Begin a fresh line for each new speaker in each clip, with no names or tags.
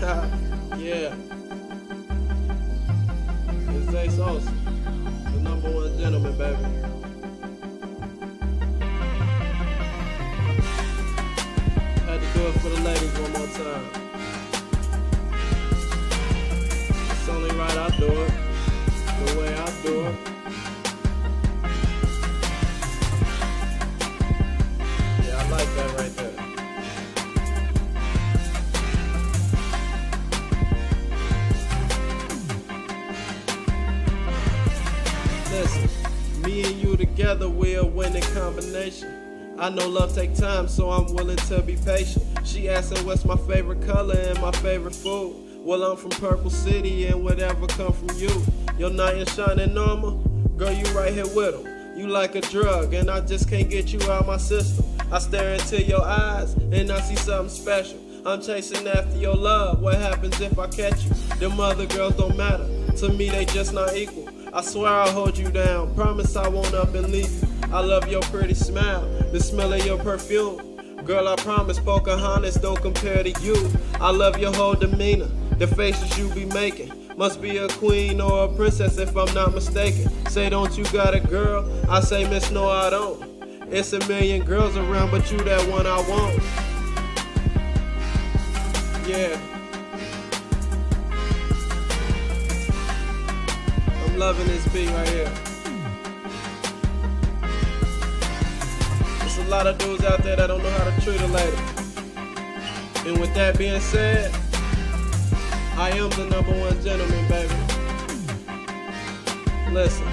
Yeah. It's Zay Sauce, the #1 gentleman, baby. Had to do it for the ladies one more time. It's only right I do it, the way I do it. Yeah, I like that right there. Listen, me and you together, we're a winning combination. I know love take time, so I'm willing to be patient. She asking what's my favorite color and my favorite food. Well, I'm from Purple City and whatever come from you. Your knight in shining armor, girl, you right here with him. You like a drug and I just can't get you out my system. I stare into your eyes and I see something special. I'm chasing after your love, what happens if I catch you? Them other girls don't matter, to me they just not equal. I swear I'll hold you down, promise I won't up and leave you. I love your pretty smile, the smell of your perfume. Girl, I promise Pocahontas don't compare to you. I love your whole demeanor, the faces you be making. Must be a queen or a princess if I'm not mistaken. Say, don't you got a girl? I say, miss, no I don't. It's a million girls around, but you that one I want. Yeah. I'm loving this beat right here. There's a lot of dudes out there that don't know how to treat a lady. And with that being said, I am the #1 gentleman, baby. Listen.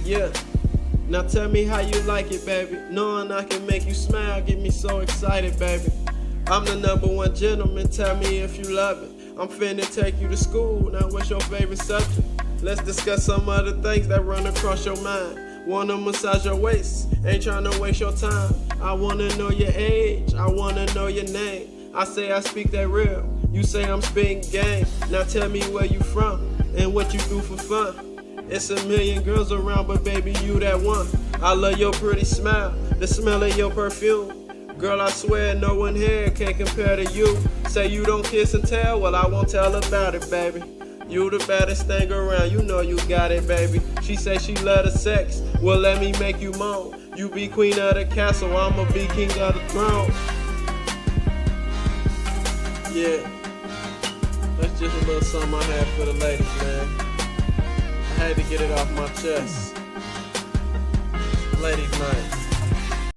Yeah. Now tell me how you like it, baby. Knowing I can make you smile, get me so excited, baby. I'm the #1 gentleman, tell me if you love it. I'm finna take you to school, now what's your favorite subject? Let's discuss some other things that run across your mind. Wanna massage your waist, ain't tryna waste your time. I wanna know your age, I wanna know your name. I say I speak that real, you say I'm spitting game. Now tell me where you from, and what you do for fun. It's a million girls around, but baby, you that one. I love your pretty smile, the smell of your perfume. Girl, I swear no one here can compare to you. Say you don't kiss and tell, well I won't tell about it, baby. You the baddest thing around, you know you got it, baby. She say she love the sex, well let me make you moan. You be queen of the castle, I'ma be king of the throne. Yeah, that's just a little something I had for the ladies, man. I had to get it off my chest. Ladies' night.